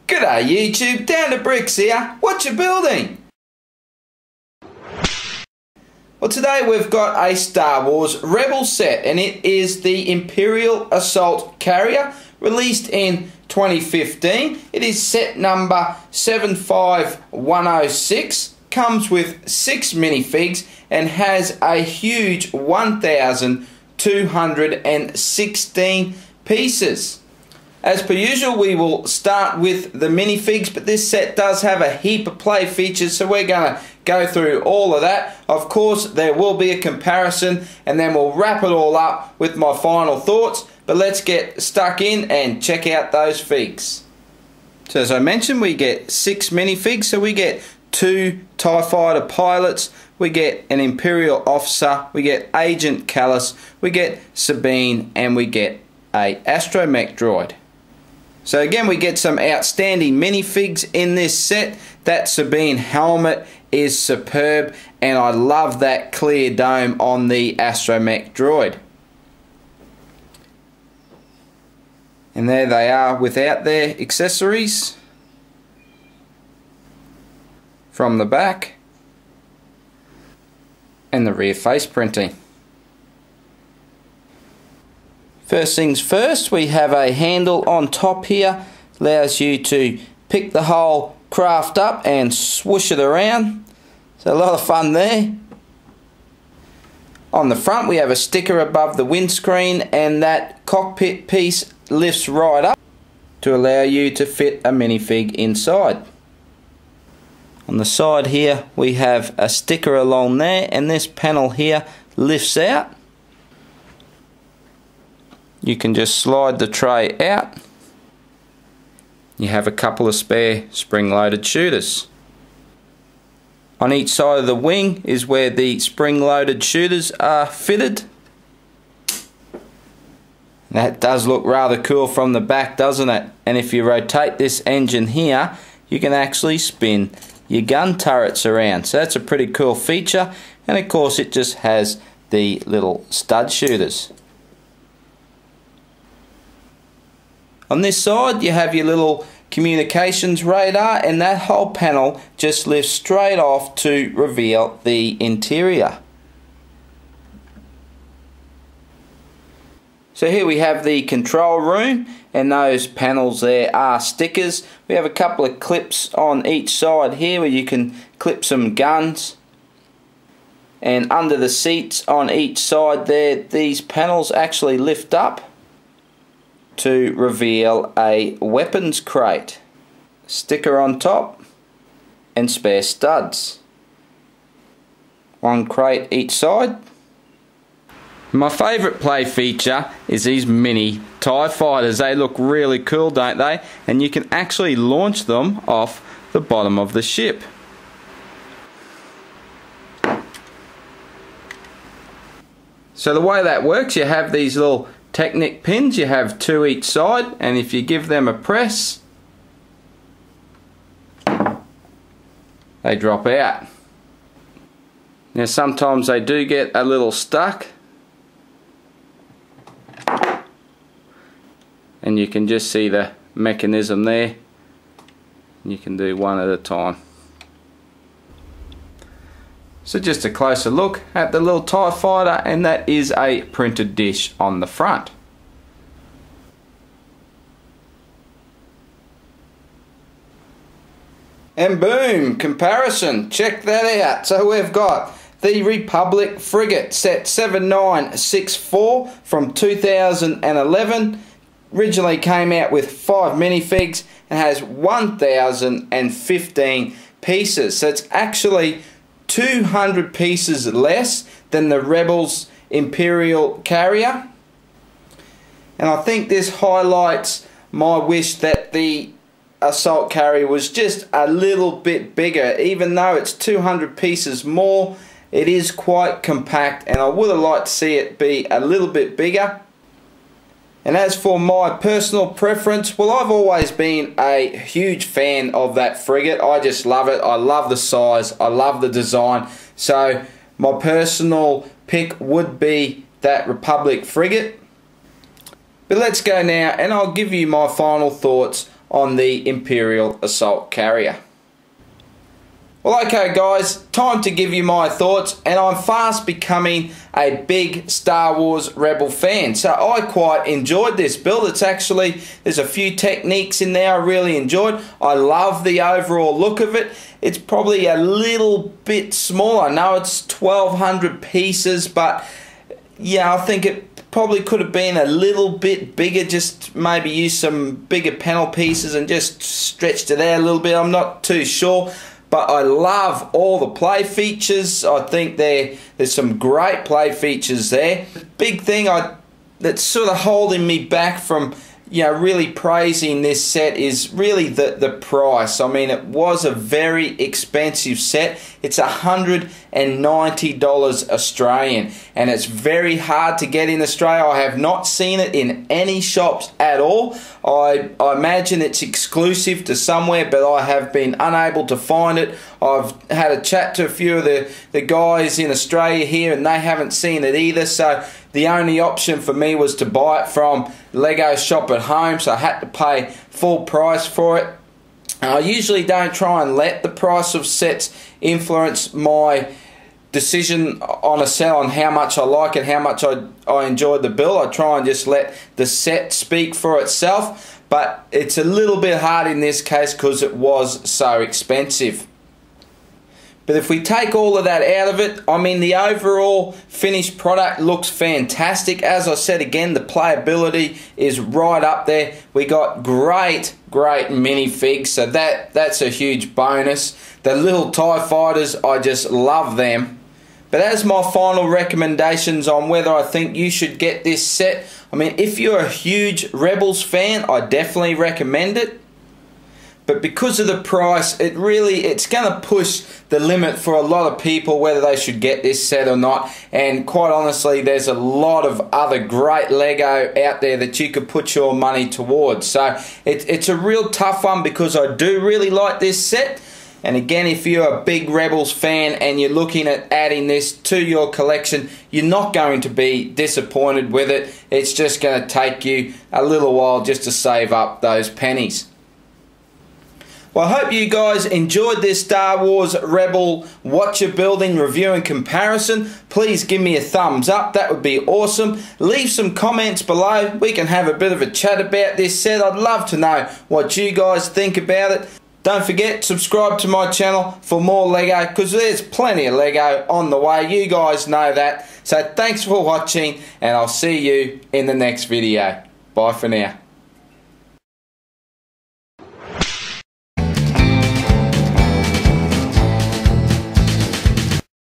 G'day YouTube, Down to Bricks here. Watcha Building. Well, today we've got a Star Wars Rebel set, and it is the Imperial Assault Carrier, released in 2015. It is set number 75106, comes with 6 minifigs, and has a huge 1,216 pieces. As per usual, we will start with the minifigs, but this set does have a heap of play features, so we're going to go through all of that. Of course, there will be a comparison, and then we'll wrap it all up with my final thoughts. But let's get stuck in and check out those figs. So as I mentioned, we get 6 minifigs, so we get 2 TIE Fighter pilots, we get an Imperial officer, we get Agent Callus, we get Sabine, and we get a astromech droid. So again, we get some outstanding minifigs in this set. That Sabine helmet is superb, and I love that clear dome on the astromech droid. And there they are without their accessories from the back, and the rear face printing. First things first, we have a handle on top here, allows you to pick the whole craft up and swoosh it around. So a lot of fun there. On the front we have a sticker above the windscreen, and that cockpit piece lifts right up to allow you to fit a minifig inside. On the side here we have a sticker along there, and this panel here lifts out. You can just slide the tray out. You have a couple of spare spring-loaded shooters. On each side of the wing is where the spring-loaded shooters are fitted. That does look rather cool from the back, doesn't it? And if you rotate this engine here, you can actually spin your gun turrets around. So that's a pretty cool feature. And of course it just has the little stud shooters. On this side you have your little communications radar, and that whole panel just lifts straight off to reveal the interior. So here we have the control room, and those panels there are stickers. We have a couple of clips on each side here where you can clip some guns. And under the seats on each side there, these panels actually lift up to reveal a weapons crate, sticker on top, and spare studs. One crate each side. My favourite play feature is these mini TIE Fighters. They look really cool, don't they? And you can actually launch them off the bottom of the ship. So the way that works, you have these little Technic pins, you have 2 each side, and if you give them a press, they drop out. Now sometimes they do get a little stuck, and you can just see the mechanism there. You can do one at a time. So just a closer look at the little TIE Fighter, and that is a printed dish on the front. And boom, comparison, check that out. So we've got the Republic frigate set 7964 from 2011. Originally came out with 5 minifigs and has 1,015 pieces. So it's actually 200 pieces less than the Rebels Imperial Carrier. And I think this highlights my wish that the Assault Carrier was just a little bit bigger. Even though it's 200 pieces more, it is quite compact, and I would have liked to see it be a little bit bigger. And as for my personal preference, well, I've always been a huge fan of that frigate. I just love it. I love the size. I love the design. So my personal pick would be that Republic frigate. But let's go now, and I'll give you my final thoughts on the Imperial Assault Carrier. Well, okay guys, time to give you my thoughts, and I'm fast becoming a big Star Wars Rebel fan, so I quite enjoyed this build. There's a few techniques in there I really enjoyed. I love the overall look of it. It's probably a little bit small. I know it's 1,200 pieces, but yeah, I think it probably could have been a little bit bigger, just maybe use some bigger panel pieces and just stretched it out a little bit. I'm not too sure. But I love all the play features. I think there's some great play features there. The big thing that's sort of holding me back from really praising this set is really the price. I mean, it was a very expensive set. It's $190 Australian, and it's very hard to get in Australia. I have not seen it in any shops at all. I imagine it's exclusive to somewhere, but I have been unable to find it. I've had a chat to a few of the guys in Australia here, and they haven't seen it either, so the only option for me was to buy it from Lego Shop at Home, so I had to pay full price for it. I usually don't try and let the price of sets influence my decision on a set, on how much I like it, how much I enjoyed the build. I try and just let the set speak for itself, but it's a little bit hard in this case because it was so expensive. But if we take all of that out of it, I mean, the overall finished product looks fantastic. As I said again, the playability is right up there. We got great minifigs, so that's a huge bonus. The little TIE fighters, I just love them. But as my final recommendations on whether I think you should get this set, I mean, if you're a huge Rebels fan, I definitely recommend it. But because of the price, it's going to push the limit for a lot of people whether they should get this set or not. And quite honestly, there's a lot of other great Lego out there that you could put your money towards. So it's a real tough one because I do really like this set. And again, if you're a big Rebels fan and you're looking at adding this to your collection, you're not going to be disappointed with it. It's just going to take you a little while just to save up those pennies. Well, I hope you guys enjoyed this Star Wars Rebel Watcha Building review and comparison. Please give me a thumbs up, that would be awesome. Leave some comments below, we can have a bit of a chat about this set. I'd love to know what you guys think about it. Don't forget, subscribe to my channel for more Lego, because there's plenty of Lego on the way, you guys know that. So thanks for watching, and I'll see you in the next video. Bye for now.